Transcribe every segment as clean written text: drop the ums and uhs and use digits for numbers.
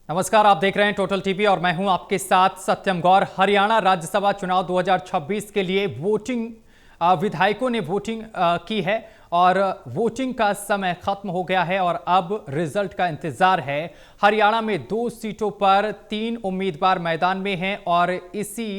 नमस्कार, आप देख रहे हैं टोटल टीवी और मैं हूं आपके साथ सत्यम गौर। हरियाणा राज्यसभा चुनाव 2026 के लिए वोटिंग विधायकों ने वोटिंग की है और वोटिंग का समय खत्म हो गया है और अब रिजल्ट का इंतजार है। हरियाणा में 2 सीटों पर 3 उम्मीदवार मैदान में हैं और इसी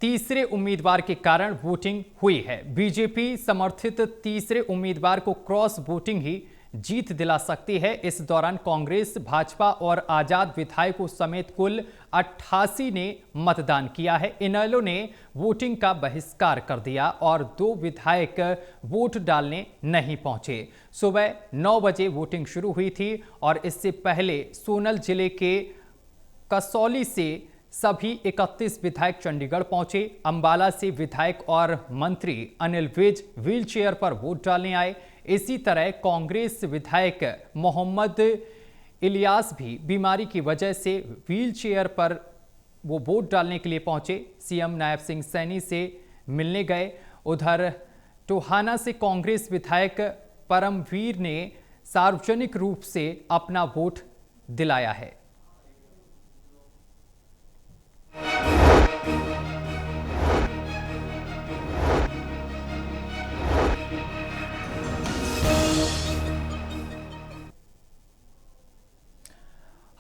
तीसरे उम्मीदवार के कारण वोटिंग हुई है। बीजेपी समर्थित तीसरे उम्मीदवार को क्रॉस वोटिंग ही जीत दिला सकती है। इस दौरान कांग्रेस, भाजपा और आजाद विधायकों समेत कुल 88 ने मतदान किया है। इनेलो ने वोटिंग का बहिष्कार कर दिया और 2 विधायक वोट डालने नहीं पहुंचे। सुबह 9 बजे वोटिंग शुरू हुई थी और इससे पहले सोलन जिले के कसौली से सभी 31 विधायक चंडीगढ़ पहुंचे। अंबाला से विधायक और मंत्री अनिल विज व्हील चेयर पर वोट डालने आए। इसी तरह कांग्रेस विधायक मोहम्मद इलियास भी बीमारी की वजह से व्हील चेयर पर वो वोट डालने के लिए पहुंचे। सीएम नायब सिंह सैनी से मिलने गए। उधर टोहाना से कांग्रेस विधायक परमवीर ने सार्वजनिक रूप से अपना वोट दिलाया है।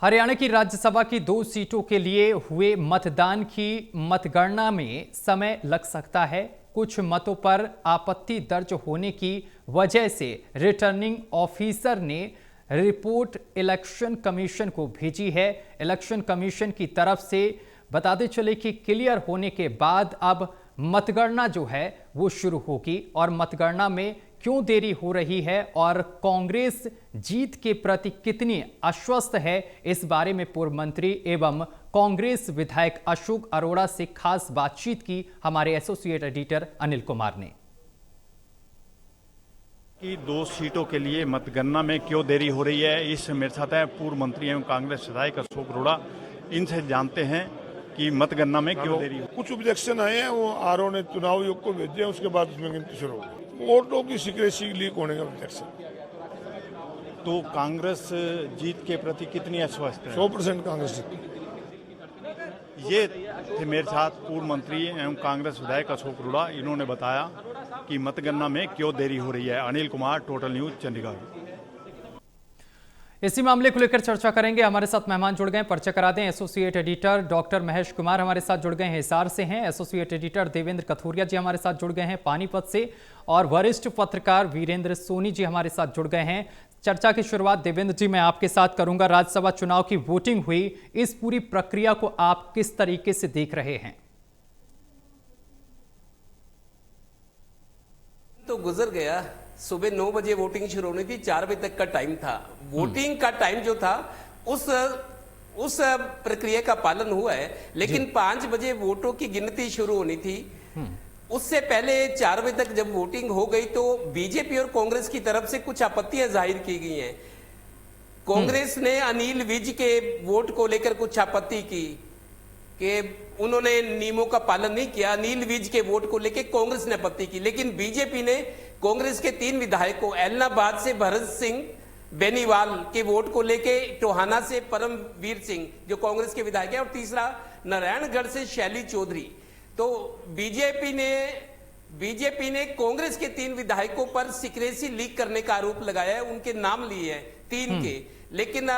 हरियाणा की राज्यसभा की 2 सीटों के लिए हुए मतदान की मतगणना में समय लग सकता है। कुछ मतों पर आपत्ति दर्ज होने की वजह से रिटर्निंग ऑफिसर ने रिपोर्ट इलेक्शन कमीशन को भेजी है। इलेक्शन कमीशन की तरफ से बताते चले कि क्लियर होने के बाद अब मतगणना जो है वो शुरू होगी और मतगणना में क्यों देरी हो रही है और कांग्रेस जीत के प्रति कितनी आश्वस्त है, इस बारे में पूर्व मंत्री एवं कांग्रेस विधायक अशोक अरोड़ा से खास बातचीत की हमारे एसोसिएट एडिटर अनिल कुमार ने। कि 2 सीटों के लिए मतगणना में क्यों देरी हो रही है, इस मेरे साथ है पूर्व मंत्री एवं कांग्रेस विधायक अशोक अरोड़ा। इनसे जानते हैं कि मतगणना में क्यों देरी हो। कुछ ऑब्जेक्शन आए हैं, वो आरओ ने चुनाव आयोग को भेजे, उसके बाद उसमें गिनती शुरू होगी। वोटों की सीक्रेसी लीक होने का ऑब्जेक्शन। तो कांग्रेस जीत के प्रति कितनी आश्वस्त है? 100% कांग्रेस जीती। ये थे मेरे साथ पूर्व मंत्री एवं कांग्रेस विधायक अशोक अरोड़ा। इन्होंने बताया कि मतगणना में क्यों देरी हो रही है। Anil Kumar, total news, Chandigarh. इसी मामले को लेकर चर्चा करेंगे। हमारे साथ मेहमान जुड़ गए, परिचय करा दें। Associate editor doctor Mahesh Kumar हमारे साथ जुड़ गए हैं, हिसार से हैं। एसोसिएट एडिटर देवेंद्र कथोरिया जी हमारे साथ जुड़ गए हैं, पानीपत से। और वरिष्ठ पत्रकार वीरेंद्र सोनी जी हमारे साथ जुड़ गए हैं। चर्चा की शुरुआत देवेंद्र जी मैं आपके साथ करूंगा। राज्यसभा चुनाव की वोटिंग हुई, इस पूरी प्रक्रिया को आप किस तरीके से देख रहे हैं? तो गुजर गया। सुबह 9 बजे वोटिंग शुरू होनी थी, 4 बजे तक का टाइम था। वोटिंग का टाइम जो था उस प्रक्रिया का पालन हुआ है, लेकिन 5 बजे वोटों की गिनती शुरू होनी थी। उससे पहले 4 बजे तक जब वोटिंग हो गई तो बीजेपी और कांग्रेस की तरफ से कुछ आपत्तियां जाहिर की गई हैं। कांग्रेस ने अनिल विज के वोट को लेकर कुछ आपत्ति की कि उन्होंने नियमों का पालन नहीं किया। अनिल विज के वोट को लेकर कांग्रेस ने आपत्ति की, लेकिन बीजेपी ने कांग्रेस के 3 विधायकों, एलनाबाद से भरत सिंह बेनीवाल के वोट को लेके, टोहाना से परमवीर सिंह जो कांग्रेस के विधायक है, और तीसरा नारायणगढ़ से शैली चौधरी। तो बीजेपी ने कांग्रेस के 3 विधायकों पर सीक्रेसी लीक करने का आरोप लगाया है। उनके नाम लिए हैं 3 के, लेकिन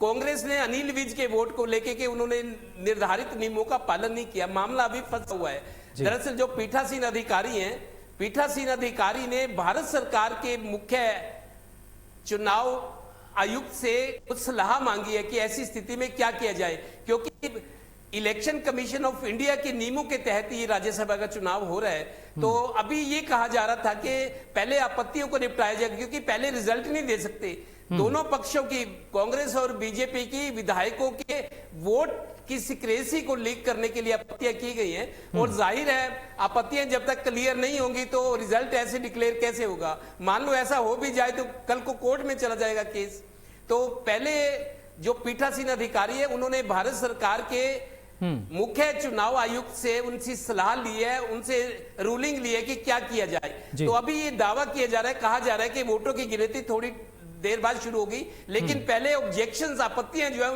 कांग्रेस ने अनिल विज के वोट को लेके कि उन्होंने निर्धारित नियमों का पालन नहीं किया। मामला अभी फंसा हुआ है। दरअसल जो पीठासीन अधिकारी हैं, पीठासीन अधिकारी ने भारत सरकार के मुख्य चुनाव आयुक्त से कुछ सलाह मांगी है कि ऐसी स्थिति में क्या किया जाए, क्योंकि इलेक्शन कमीशन ऑफ इंडिया के नियमों के तहत ये राज्यसभा का चुनाव हो रहा है। तो अभी ये कहा जा रहा था कि पहले आपत्तियों को निपटाया जाए, क्योंकि पहले रिजल्ट नहीं दे सकते। दोनों पक्षों की, कांग्रेस और बीजेपी की विधायकों के वोट की सीक्रेसी को लीक करने के लिए आपत्तियां की गई हैं। और जाहिर है आपत्तियां जब तक क्लियर नहीं होंगी तो रिजल्ट ऐसे डिक्लेयर कैसे होगा। मान लो ऐसा हो भी जाए तो कल को कोर्ट में चला जाएगा केस। तो पहले जो पीठासीन अधिकारी है उन्होंने भारत सरकार के मुख्य चुनाव आयुक्त से उनसे सलाह ली है, उनसे रूलिंग ली है कि क्या किया जाए। तो अभी ये दावा किया जा रहा है, कहा जा रहा है कि वोटों की गिनती थोड़ी देर बाद शुरू होगी, लेकिन पहले ऑब्जेक्शंस, आपत्तियां जो है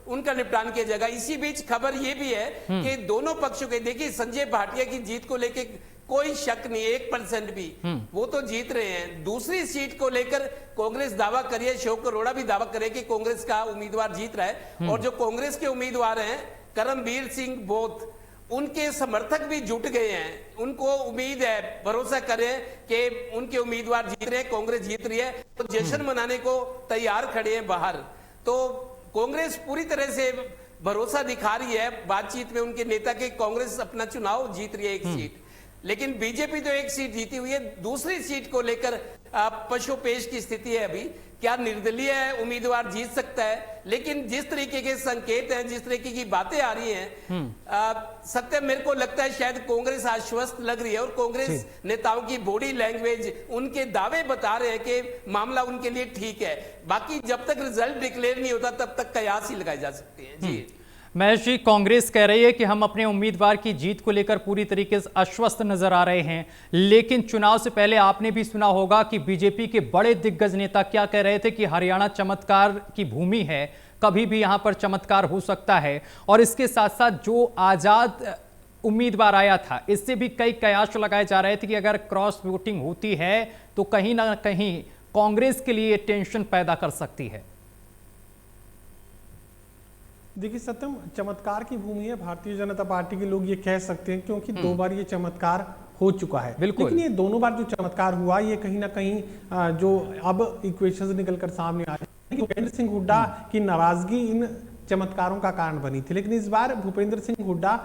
उनका निपटान किया जाएगा। इसी बीच खबर यह भी है कि दोनों पक्षों के, देखिए संजय भाटिया की जीत को लेकर कोई शक नहीं है 1% भी, वो तो जीत रहे हैं। दूसरी सीट को लेकर कांग्रेस दावा करी है, अशोक अरोड़ा भी दावा करे कि कांग्रेस का उम्मीदवार जीत रहा है, और जो कांग्रेस के उम्मीदवार हैं करमबीर सिंह बोथ, उनके समर्थक भी जुट गए हैं। उनको उम्मीद है, भरोसा करें कि उनके उम्मीदवार जीत रहे हैं, कांग्रेस जीत रही है, तो जश्न मनाने को तैयार खड़े हैं बाहर। तो कांग्रेस पूरी तरह से भरोसा दिखा रही है बातचीत में उनके नेता के, कांग्रेस अपना चुनाव जीत रही है एक सीट, लेकिन बीजेपी तो एक सीट जीती हुई है। दूसरी सीट को लेकर पशुपेश की स्थिति है अभी, क्या निर्दलीय उम्मीदवार जीत सकता है, लेकिन जिस तरीके के संकेत हैं, जिस तरीके की बातें आ रही हैं, सत्य मेरे को लगता है शायद कांग्रेस आश्वस्त लग रही है, और कांग्रेस नेताओं की बॉडी लैंग्वेज, उनके दावे बता रहे हैं कि मामला उनके लिए ठीक है। बाकी जब तक रिजल्ट डिक्लेयर नहीं होता तब तक कयास ही लगाए जा सकते हैं। जी महेश जी, कांग्रेस कह रही है कि हम अपने उम्मीदवार की जीत को लेकर पूरी तरीके से आश्वस्त नजर आ रहे हैं, लेकिन चुनाव से पहले आपने भी सुना होगा कि बीजेपी के बड़े दिग्गज नेता क्या कह रहे थे कि हरियाणा चमत्कार की भूमि है, कभी भी यहां पर चमत्कार हो सकता है। और इसके साथ साथ जो आजाद उम्मीदवार आया था, इससे भी कई कयास लगाए जा रहे थे कि अगर क्रॉस वोटिंग होती है तो कहीं ना कहीं कांग्रेस के लिए टेंशन पैदा कर सकती है। देखिए सत्यम, चमत्कार की भूमि है भारतीय जनता पार्टी के लोग ये कह सकते हैं, क्योंकि 2 बार ये चमत्कार हो चुका है। लेकिन ये दोनों बार जो चमत्कार हुआ, ये कहीं ना कहीं जो अब इक्वेशंस निकलकर सामने आ रहे हैं, भूपेंद्र सिंह हुड्डा की नाराजगी इन चमत्कारों का कारण बनी थी। लेकिन इस बार भूपेंद्र सिंह हुड्डा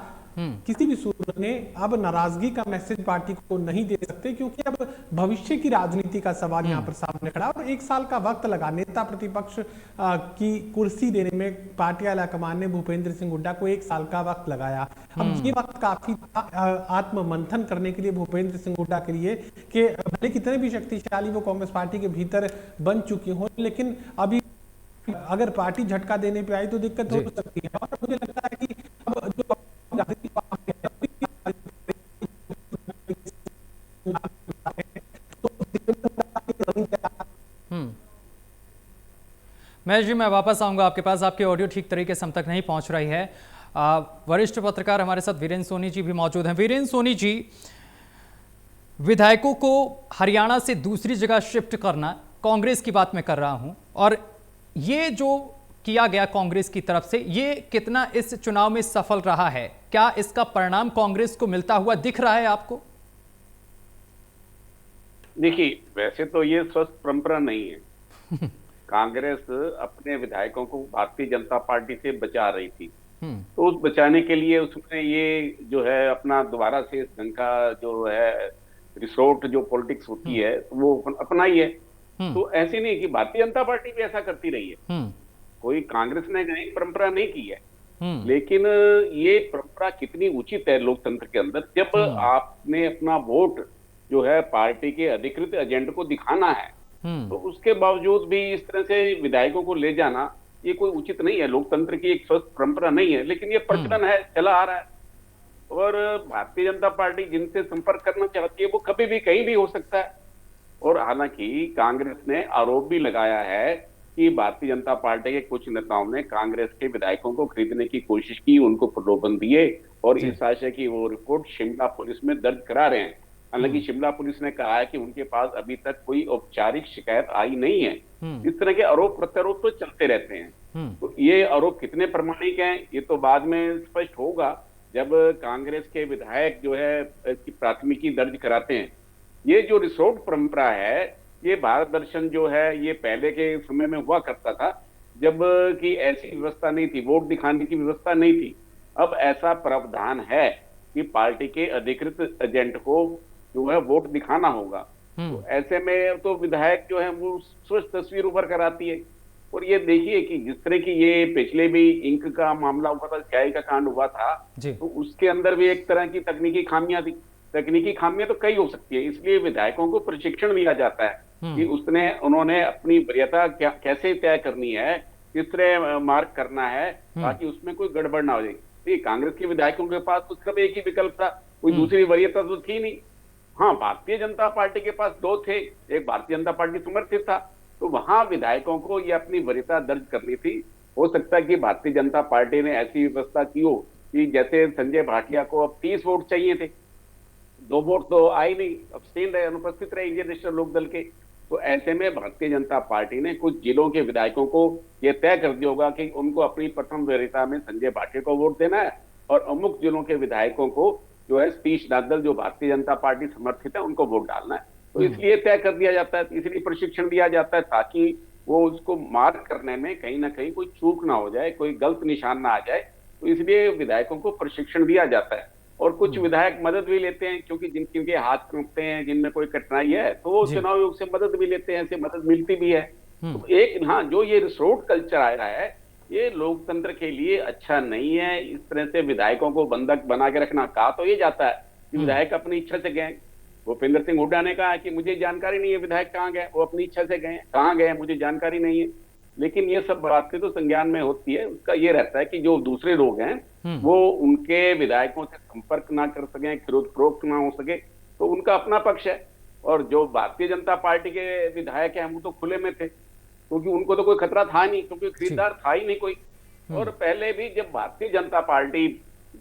किसी भी सूरत में अब नाराजगी का मैसेज पार्टी को नहीं दे सकते, क्योंकि अब भविष्य की राजनीति का सवाल यहाँ पर सामने खड़ा, और 1 साल का वक्त लगा नेता प्रतिपक्ष की कुर्सी देने में पार्टी हाईकमान ने भूपेंद्र सिंह हुड्डा को 1 साल का वक्त लगाया। अब ये वक्त काफी आत्ममंथन करने के लिए भूपेंद्र सिंह हुड्डा के लिए कि भले कितने भी शक्तिशाली वो कांग्रेस पार्टी के भीतर बन चुकी हो, लेकिन अभी अगर पार्टी झटका देने पे आई तो दिक्कत हो सकती है। और मुझे लगता है कि अब जो महेश जी, मैं वापस आऊंगा आपके पास, आपकी ऑडियो ठीक तरीके से हम तक नहीं पहुंच रही है। वरिष्ठ पत्रकार हमारे साथ वीरेंद्र सोनी जी भी मौजूद हैं। वीरेंद्र सोनी जी, विधायकों को हरियाणा से दूसरी जगह शिफ्ट करना, कांग्रेस की बात मैं कर रहा हूं, और ये जो किया गया कांग्रेस की तरफ से, ये कितना इस चुनाव में सफल रहा है? क्या इसका परिणाम कांग्रेस को मिलता हुआ दिख रहा है आपको? देखिए, वैसे तो ये स्वस्थ परंपरा नहीं है। कांग्रेस अपने विधायकों को भारतीय जनता पार्टी से बचा रही थी, तो उस बचाने के लिए उसने ये जो है अपना दोबारा से ढंग का जो है रिसोर्ट जो पॉलिटिक्स होती है वो अपनाई है। तो ऐसे नहीं कि भारतीय जनता पार्टी भी ऐसा करती रही है, कोई कांग्रेस ने नई परंपरा नहीं की है, लेकिन ये परंपरा कितनी उचित है लोकतंत्र के अंदर, जब आपने अपना वोट जो है पार्टी के अधिकृत एजेंडे को दिखाना है, तो उसके बावजूद भी इस तरह से विधायकों को ले जाना ये कोई उचित नहीं है, लोकतंत्र की एक स्वस्थ परंपरा नहीं है। लेकिन ये प्रचलन है, चला आ रहा है, और भारतीय जनता पार्टी जिनसे संपर्क करना चाहती है वो कभी भी कहीं भी हो सकता है। और हालांकि कांग्रेस ने आरोप भी लगाया है कि भारतीय जनता पार्टी के कुछ नेताओं ने कांग्रेस के विधायकों को खरीदने की कोशिश की, उनको प्रलोभन दिए, और इस आशय की वो रिपोर्ट शिमला पुलिस में दर्ज करा रहे हैं। हालांकि शिमला पुलिस ने कहा है कि उनके पास अभी तक कोई औपचारिक शिकायत आई नहीं है। इस तरह के आरोप प्रत्यारोप तो चलते रहते हैं, तो ये आरोप कितने प्रामाणिक हैं ये तो बाद में स्पष्ट होगा जब कांग्रेस के विधायक जो है इसकी प्राथमिकी दर्ज कराते हैं। ये जो रिसोर्ट परंपरा है, ये भारत दर्शन जो है ये पहले के समय में हुआ करता था, जब कि ऐसी व्यवस्था नहीं थी, वोट दिखाने की व्यवस्था नहीं थी। अब ऐसा प्रावधान है कि पार्टी के अधिकृत एजेंट को जो है वोट दिखाना होगा, तो ऐसे में तो विधायक जो है वो स्वस्थ तस्वीर उभर कर आती है। और ये देखिए कि जिस तरह की ये पिछले भी इंक का मामला हुआ था, स्याही का कांड हुआ था, तो उसके अंदर भी एक तरह की तकनीकी खामियां थी। तकनीकी खामियां तो कई हो सकती है, इसलिए विधायकों को प्रशिक्षण दिया जाता है कि उन्होंने अपनी वरीयता कैसे तय करनी है, किस तरह मार्क करना है, ताकि उसमें कोई गड़बड़ ना हो जाए। कांग्रेस के विधायकों के पास तो सिर्फ एक ही विकल्प था, कोई दूसरी वरीयता तो थी नहीं। हाँ, भारतीय जनता पार्टी के पास 2 थे, एक भारतीय जनता पार्टी समर्थित था तो वहां विधायकों को ये अपनी वरीयता दर्ज करनी थी। हो सकता है कि भारतीय जनता पार्टी ने ऐसी व्यवस्था की हो कि जैसे संजय भाटिया को अब 30 वोट चाहिए थे, 2 वोट तो आए नहीं, अब्सटेन रहे, अनुपस्थित रहे इंडियन नेशनल लोकदल के। तो ऐसे में भारतीय जनता पार्टी ने कुछ जिलों के विधायकों को यह तय कर दिया होगा कि उनको अपनी प्रथम वरीयता में संजय भाटिया को वोट देना है और अमुक जिलों के विधायकों को जो है सतीश नादल, जो भारतीय जनता पार्टी समर्थित है, उनको वोट डालना है। तो इसलिए तय कर दिया जाता है, इसलिए प्रशिक्षण दिया जाता है ताकि वो उसको मार्क करने में कहीं ना कहीं कोई चूक ना हो जाए, कोई गलत निशान ना आ जाए। तो इसलिए विधायकों को प्रशिक्षण दिया जाता है। और कुछ विधायक मदद भी लेते हैं, क्योंकि जिनके हाथ कांपते हैं, जिनमें कोई कठिनाई है, तो वो चुनाव आयोग से मदद भी लेते हैं, ऐसे मदद मिलती भी है। तो एक हाँ, जो ये रिसोर्ट कल्चर आया है, ये लोकतंत्र के लिए अच्छा नहीं है। इस तरह से विधायकों को बंधक बना के रखना। कहा तो ये जाता है कि विधायक अपनी इच्छा से गए। भूपेंद्र सिंह हुड्डा ने कहा कि मुझे जानकारी नहीं है विधायक कहाँ गए, वो अपनी इच्छा से गए, कहाँ गए मुझे जानकारी नहीं है। लेकिन ये सब बातें तो संज्ञान में होती है। उसका ये रहता है कि जो दूसरे लोग हैं वो उनके विधायकों से संपर्क ना कर सके, खरीद फरोख्त ना हो सके, तो उनका अपना पक्ष है। और जो भारतीय जनता पार्टी के विधायक हैं वो तो खुले में थे, क्योंकि उनको तो कोई खतरा था नहीं, क्योंकि खरीदार था ही नहीं कोई। और पहले भी जब भारतीय जनता पार्टी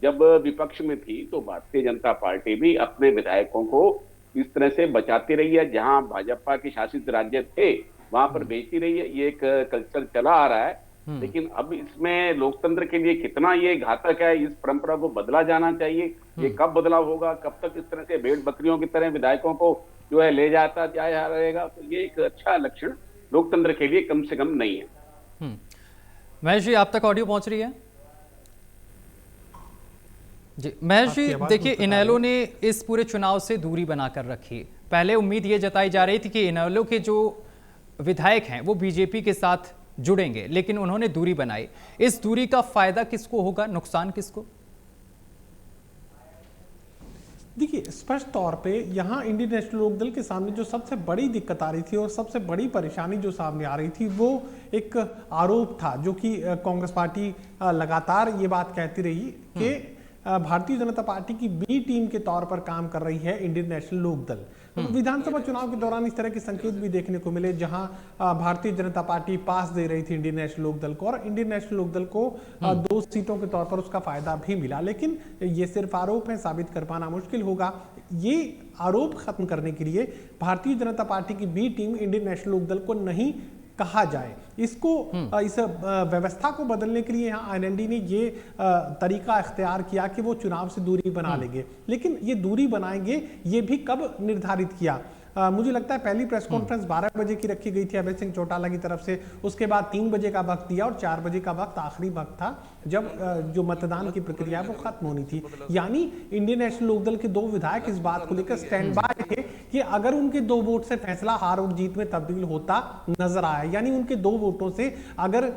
जब विपक्ष में थी तो भारतीय जनता पार्टी भी अपने विधायकों को इस तरह से बचाती रही है। जहां भाजपा के शासित राज्य थे वहां पर बेचती रही है। ये एक कल्चर चला आ रहा है। लेकिन अब इसमें लोकतंत्र के लिए कितना ये घातक है, इस परंपरा को बदला जाना चाहिए। ये कब बदलाव होगा, कब तक इस तरह से भेड़ बकरियों की तरह विधायकों को जो है ले जाता जाया रहेगा, तो ये एक अच्छा लक्षण लोकतंत्र के लिए कम से कम नहीं है। महेश जी, आप तक ऑडियो पहुंच रही है? जी महेश जी, देखिए इनेलो ने इस पूरे चुनाव से दूरी बनाकर रखी। पहले उम्मीद ये जताई जा रही थी कि इनेलो के जो विधायक हैं वो बीजेपी के साथ जुड़ेंगे, लेकिन उन्होंने दूरी बनाई। इस दूरी का फायदा किसको होगा, नुकसान किसको? देखिए, स्पष्ट तौर पे यहाँ इंडियन नेशनल लोकदल के सामने जो सबसे बड़ी दिक्कत आ रही थी और सबसे बड़ी परेशानी जो सामने आ रही थी वो एक आरोप था, जो कि कांग्रेस पार्टी लगातार ये बात कहती रही कि भारतीय जनता पार्टी की बी टीम के तौर पर काम कर रही है इंडियन नेशनल लोकदल। विधानसभा चुनाव के दौरान इस तरह के संकेत भी देखने को मिले, जहां भारतीय जनता पार्टी पास दे रही थी इंडियन नेशनल लोकदल को, और इंडियन नेशनल लोकदल को 2 सीटों के तौर पर उसका फायदा भी मिला। लेकिन ये सिर्फ आरोप है, साबित कर पाना मुश्किल होगा। ये आरोप खत्म करने के लिए भारतीय जनता पार्टी की बी टीम इंडियन नेशनल लोकदल को नहीं कहा जाए, इसको इस व्यवस्था को बदलने के लिए यहाँ आईएनएलडी ने ये तरीका इख्तियार किया कि वो चुनाव से दूरी बना लेंगे। लेकिन ये दूरी बनाएंगे ये भी कब निर्धारित किया? मुझे लगता है पहली प्रेस कॉन्फ्रेंस 12 बजे की रखी गई थी अभय सिंह चौटाला की तरफ से। उसके बाद 3 बजे का वक्त दिया और 4 बजे का वक्त आखिरी वक्त था जब जो मतदान की प्रक्रिया वो खत्म होनी थी। यानी इंडियन नेशनल लोकदल के 2 विधायक इस बात को लेकर स्टैंड बाय थे कि अगर उनके 2 वोट से फैसला हार और जीत में तब्दील होता नजर आया, यानी उनके 2 वोटों से अगर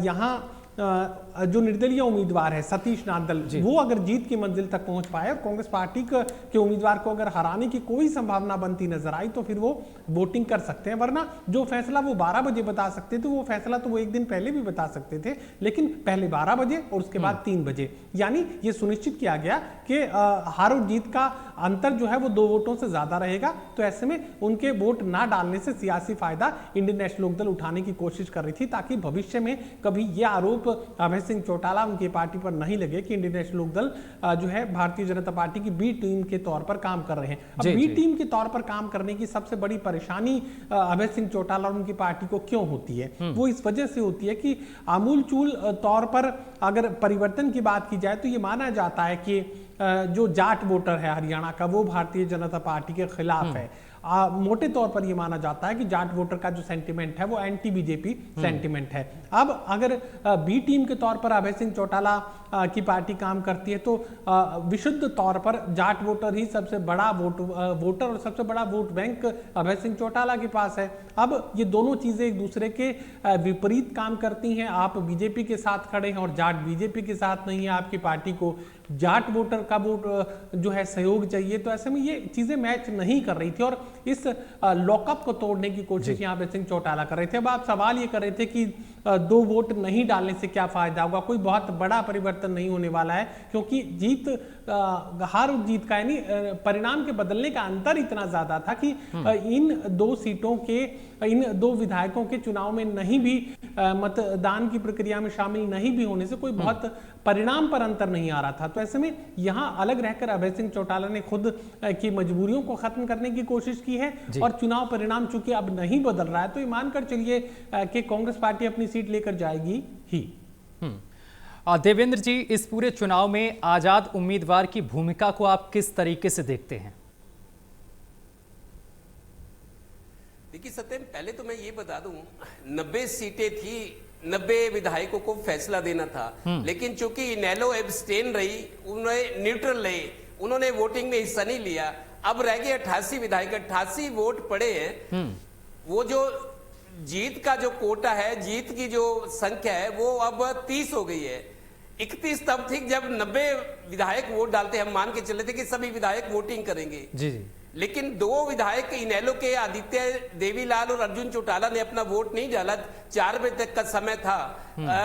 यहाँ जो निर्दलीय उम्मीदवार है सतीश नादल, वो अगर जीत की मंजिल तक पहुंच पाए और कांग्रेस पार्टी के उम्मीदवार को अगर हराने की कोई संभावना बनती नजर आई तो फिर वो वोटिंग कर सकते हैं। वरना जो फैसला वो 12 बजे बता सकते थे वो फैसला तो वो एक दिन पहले भी बता सकते थे, लेकिन पहले 12 बजे और उसके बाद 3 बजे। यानी ये सुनिश्चित किया गया कि हार और जीत का अंतर जो है वो 2 वोटों से ज्यादा रहेगा। तो ऐसे में उनके वोट ना डालने से सियासी फायदा इंडियन नेशनल लोकदल उठाने की कोशिश कर रही थी, ताकि भविष्य में कभी ये आरोप अभय सिंह चौटाला उनकी पार्टी पर नहीं लगे कि इंडियन नेशनल लोकदल जो है भारतीय जनता पार्टी की बी टीम के तौर पर काम कर रहे हैं। अब बी टीम के तौर पर काम करने की सबसे बड़ी परेशानी अभय सिंह चौटाला और उनकी पार्टी को क्यों होती है? वो इस वजह से होती है कि आमूलचूल तौर पर अगर परिवर्तन की बात की जाए तो ये माना जाता है कि जो जाट वोटर है हरियाणा का वो भारतीय जनता पार्टी के खिलाफ है। मोटे तौर पर यह माना जाता है कि जाट वोटर का जो सेंटिमेंट है वो एंटी बीजेपी सेंटिमेंट है। अब अगर बी टीम के तौर पर अभय सिंह चौटाला की पार्टी काम करती है तो विशुद्ध तौर पर जाट वोटर ही सबसे बड़ा वोटर और सबसे बड़ा वोट बैंक अभय सिंह चौटाला के पास है। अब ये दोनों चीजें एक दूसरे के विपरीत काम करती हैं। आप बीजेपी के साथ खड़े हैं और जाट बीजेपी के साथ नहीं है, आपकी पार्टी को जाट वोटर का वोट जो है सहयोग चाहिए। तो ऐसे में ये चीजें मैच नहीं कर रही थी और इस लॉकअप को तोड़ने की कोशिश यहाँ अभय सिंह चौटाला कर रहे थे। अब आप सवाल ये कर रहे थे कि 2 वोट नहीं डालने से क्या फायदा होगा, कोई बहुत बड़ा परिवर्तन नहीं होने वाला है, क्योंकि हार और जीत का यानी परिणाम के बदलने का अंतर इतना ज्यादा था कि इन 2 सीटों के, इन 2 विधायकों के चुनाव में नहीं भी मतदान की प्रक्रिया में शामिल नहीं भी होने से कोई बहुत परिणाम पर अंतर नहीं आ रहा था। तो ऐसे में यहां अलग रहकर अभय सिंह चौटाला ने खुद की मजबूरियों को खत्म करने की कोशिश की है और चुनाव परिणाम चूंकि अब नहीं बदल रहा है तो ये मानकर चलिए कि कांग्रेस पार्टी अपनी सीट लेकर जाएगी ही। देवेंद्र जी, इस पूरे चुनाव में आजाद उम्मीदवार की भूमिका को आप किस तरीके से देखते हैं? देखिए सत्यम, पहले तो मैं ये बता दूं, 90 सीटें थी, 90 विधायकों को फैसला देना था, लेकिन चूंकि इनेलो एब्सटेन रही, उन्होंने न्यूट्रल रहे, उन्होंने वोटिंग में हिस्सा नहीं लिया। अब रह गए 88 विधायक, 88 वोट पड़े हैं। वो जो जीत का जो कोटा है, जीत की जो संख्या है वो अब 30 हो गई है। 31 तब थी जब 90 विधायक वोट डालते, हम मान के चले थे कि सभी विधायक वोटिंग करेंगे। जी। लेकिन 2 विधायक इनेलो के आदित्य देवीलाल और अर्जुन चौटाला ने अपना वोट नहीं डाला। 4 बजे तक का समय था,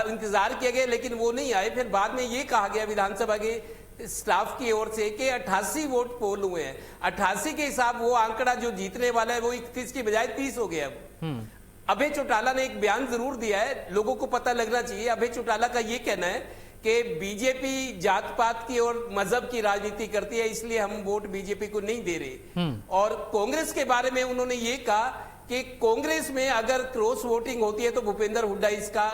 इंतजार किया गया, लेकिन वो नहीं आए। फिर बाद में ये कहा गया विधानसभा के स्टाफ की ओर से कि 88 वोट पोल हुए हैं। 88 के हिसाब वो आंकड़ा जो जीतने वाला है वो 31 की बजाय 30 हो गया। अभय चौटाला ने एक बयान जरूर दिया है, लोगों को पता लगना चाहिए। अभय चौटाला का ये कहना है कि बीजेपी जात पात की और मजहब की राजनीति करती है, इसलिए हम वोट बीजेपी को नहीं दे रहे। और कांग्रेस के बारे में उन्होंने ये कहा कि कांग्रेस में अगर क्रॉस वोटिंग होती है तो भूपेंद्र हुड्डा इसका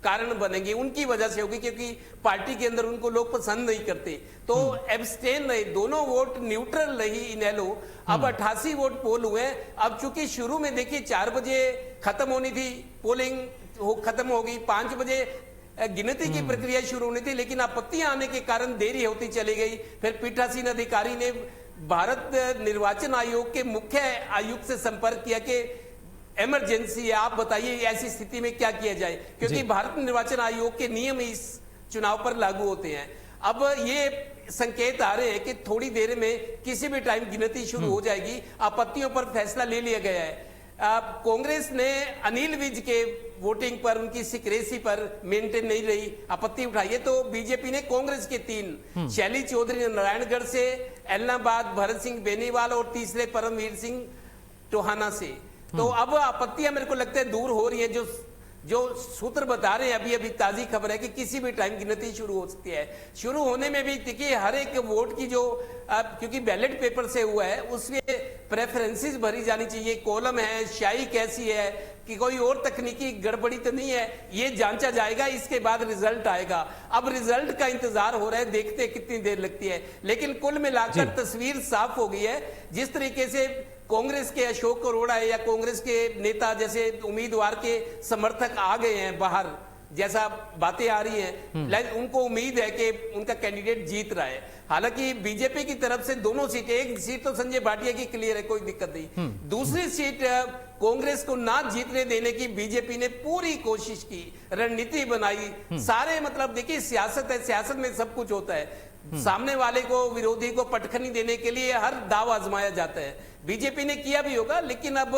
कारण बनेंगे, उनकी वजह से होगी, क्योंकि पार्टी के अंदर उनको लोग पसंद नहीं करते। तो एब्सटेन रहे, दोनों वोट न्यूट्रल रही इनेलो। अब 88 वोट पोल हुए। अब चूंकि शुरू में देखिए 4 बजे खत्म होनी थी, पोलिंग खत्म हो गई, 5 बजे गिनती की प्रक्रिया शुरू होनी थी, लेकिन आपत्तियां आने के कारण देरी होती चली गई। फिर पीठासीन अधिकारी ने भारत निर्वाचन आयोग के मुख्य आयुक्त से संपर्क किया कि इमरजेंसी है, आप बताइए ऐसी स्थिति में क्या किया जाए, क्योंकि भारत निर्वाचन आयोग के नियम इस चुनाव पर लागू होते हैं। अब ये संकेत आ रहे हैं कि थोड़ी देर में किसी भी टाइम गिनती शुरू हो जाएगी। आपत्तियों पर फैसला ले लिया गया है। कांग्रेस ने अनिल विज के वोटिंग पर, उनकी सिक्रेसी पर मेंटेन नहीं रही, आपत्ति उठाई है। तो बीजेपी ने कांग्रेस के 3, शैली चौधरी नारायणगढ़ से, एलनाबाद भरत सिंह बेनीवाल और तीसरे परमवीर सिंह टोहाना से। तो अब आपत्तियां मेरे को लगता है दूर हो रही है। जो सूत्र बता रहे हैं, अभी अभी ताजी खबर है कि किसी भी टाइम गिनती शुरू हो सकती है। शुरू होने में भी देखिए हर एक वोट की जो क्योंकि बैलेट पेपर से हुआ है उसमें प्रेफरेंसेस भरी जानी चाहिए, कॉलम है, स्याही कैसी है, कि कोई और तकनीकी गड़बड़ी तो नहीं है, ये जांचा जाएगा, इसके बाद रिजल्ट आएगा। अब रिजल्ट का इंतजार हो रहा है, देखते कितनी देर लगती है। लेकिन कुल मिलाकर तस्वीर साफ हो गई है। जिस तरीके से कांग्रेस के अशोक अरोड़ा है या कांग्रेस के नेता जैसे उम्मीदवार के समर्थक आ गए हैं बाहर, जैसा बातें आ रही हैं, उनको उम्मीद है कि उनका कैंडिडेट जीत रहा है। हालांकि बीजेपी की तरफ से दोनों सीटें, एक सीट तो संजय भाटिया की क्लियर है, कोई दिक्कत नहीं। दूसरी सीट कांग्रेस को ना जीतने देने की बीजेपी ने पूरी कोशिश की, रणनीति बनाई। सारे मतलब देखिए सियासत है, सियासत में सब कुछ होता है। सामने वाले को, विरोधी को पटखनी देने के लिए हर दाव आजमाया जाता है। बीजेपी ने किया भी होगा, लेकिन अब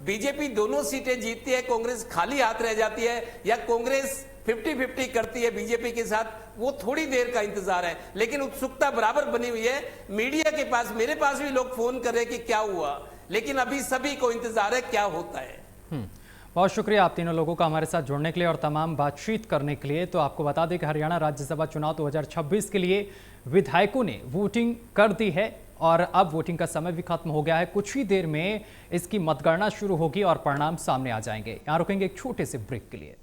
बीजेपी दोनों सीटें जीतती है, कांग्रेस खाली हाथ रह जाती है, या कांग्रेस 50-50 करती है बीजेपी के साथ, वो थोड़ी देर का इंतजार है। लेकिन उत्सुकता बराबर बनी हुई है। मीडिया के पास, मेरे पास भी लोग फोन कर रहे हैं कि क्या हुआ, लेकिन अभी सभी को इंतजार है क्या होता है। बहुत शुक्रिया आप तीनों लोगों का हमारे साथ जुड़ने के लिए और तमाम बातचीत करने के लिए। तो आपको बता दें कि हरियाणा राज्यसभा चुनाव 2026 के लिए विधायकों ने वोटिंग कर दी है और अब वोटिंग का समय भी खत्म हो गया है। कुछ ही देर में इसकी मतगणना शुरू होगी और परिणाम सामने आ जाएंगे। यहाँ रुकेंगे एक छोटे से ब्रेक के लिए।